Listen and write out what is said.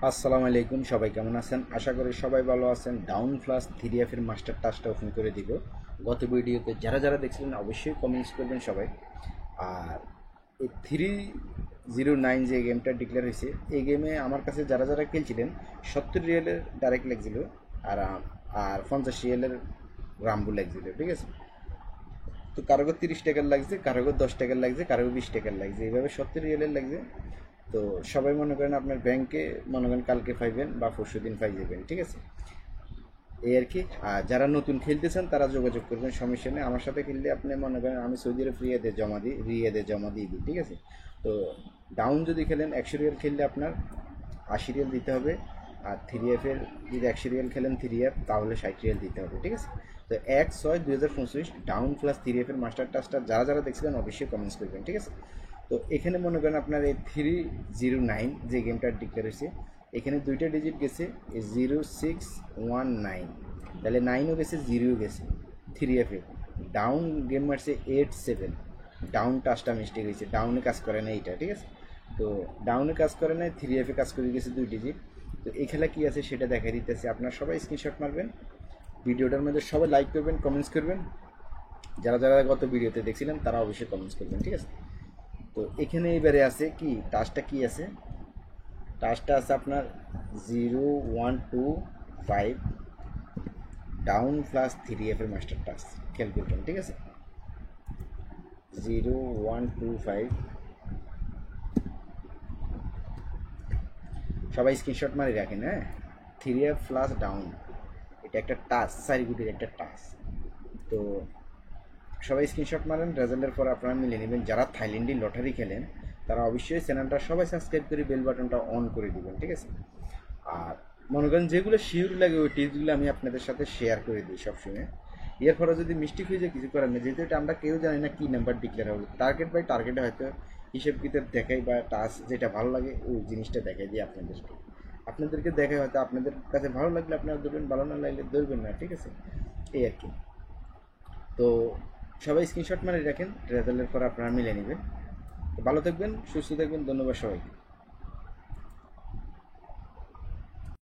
আসসালামু আলাইকুম, সবাই কেমন আছেন? আশা করি সবাই ভালো আছেন। ডাউন প্লাস 3F এর মাস্টার টাস্কটা ওপেন করে দিব। গত ভিডিওতে যারা যারা দেখছিলেন অবশ্যই কমেন্টস করবেন সবাই। আর এই 309 যে গেমটা ডিক্লেয়ার হয়েছে, এই গেমে আমার কাছে যারা যারা খেলছিলেন 70 রিয়েলের ডাইরেক্ট লাগছিল, আর আর 50 রিয়েলের রাম্বু লাগছিল, ঠিক আছে? তো কারোর 30 টাকার লাগছে, কারোর 10 টাকার লাগছে, কারোর 20 টাকার লাগছে, এইভাবে 70 রিয়েলের লাগছে। তো সবাই মনে করেন আপনার ব্যাংকে মনে করেন কালকে পাইবেন বা পরশু দিন পাই যাবেন, ঠিক আছে? এই আর কি। আর যারা নতুন খেলতেছেন তারা যোগাযোগ করবেন, সমস্যা নেই। আমার সাথে খেললে আপনি মনে করেন আমি সৌদি আরব জমা দিয়ে দিই, ঠিক আছে? তো ডাউন যদি খেলেন 100 রিয়াল খেললে আপনার 80 রিয়াল দিতে হবে। আর 3F-এর যদি 100 রিয়াল খেলেন 3F, তাহলে 60 রিয়াল দিতে হবে, ঠিক আছে? তো 1/6/2025 ডাউন প্লাস 3F-এর মাস্টার টাস্কটা যারা যারা দেখছিলেন অবশ্যই কমেন্টস করবেন, ঠিক আছে? তো এখানে মনে করেন আপনার এই 309 যে গেমটা ডিক্লেয়ার হয়েছে, এখানে দুইটা ডিজিট গেছে, 0619, তাহলে 9ও গেছে, 0ও গেছে। 3F-এ ডাউন গেম মারছে 87, ডাউন টাচটা মিস্টেক হয়েছে, ডাউনে কাজ করে না এইটা, ঠিক আছে? তো ডাউনে কাজ করে না, 3F-এ কাজ করে গেছে 2 ডিজিট। তো এই খেলা কী আছে সেটা দেখা দিতেছে, আপনারা সবাই স্ক্রিনশট মারবেন, ভিডিওটার মধ্যে সবাই লাইক করবেন, কমেন্টস করবেন। যারা যারা গত ভিডিওতে দেখছিলেন তারা অবশ্যই কমেন্টস করবেন, ঠিক আছে? তো এখানে এবারে আছে কি টাচটা কি আছে, টাচটা আছে আপনার 0125 ডাউন প্লাস 3F-এর মাস্টার টাচ, খেয়াল করবেন, ঠিক আছে? 0125, সবাই স্ক্রিনশট মারি রাখেন, হ্যাঁ? 3F প্লাস ডাউন, এটা একটা টাচ, সারিগুটির একটা টাচ। তো সবাই স্ক্রিনশট মারেন, রেজাল্টের পর আপনারা মিলে নেবেন। যারা থাইল্যান্ডি লটারি খেলেন তারা অবশ্যই চ্যানেলটা সবাই সাবস্ক্রাইব করে বেল বাটনটা অন করে দিবেন, ঠিক আছে? আর মনে করেন যেগুলো শিওর লাগে ওই টিপসগুলো আমি আপনাদের সাথে শেয়ার করে দিই সবসময়। এর পরে যদি মিস্টেক হয়ে যায় কিছু করার নেই, যেহেতু এটা আমরা কেউ জানি না কী নাম্বার ডিক্লেয়ার হবে। টার্গেট বাই টার্গেটে হয়তো হিসেব কিতাব দেখাই বা টাচ যেটা ভালো লাগে ওই জিনিসটা দেখাই দিই আপনাদেরকে দেখাই, হয়তো আপনাদের কাছে ভালো লাগলে আপনারা ধরবেন, ভালো না লাগলে ধরবেন না, ঠিক আছে? এই আর কি। তো সবাই স্ক্রিনশট মারে রাখেন, রেজাল্টের পর আপনারা মিলে নেবেন। তো ভালো থাকবেন, সুস্থ থাকবেন, ধন্যবাদ সবাইকে।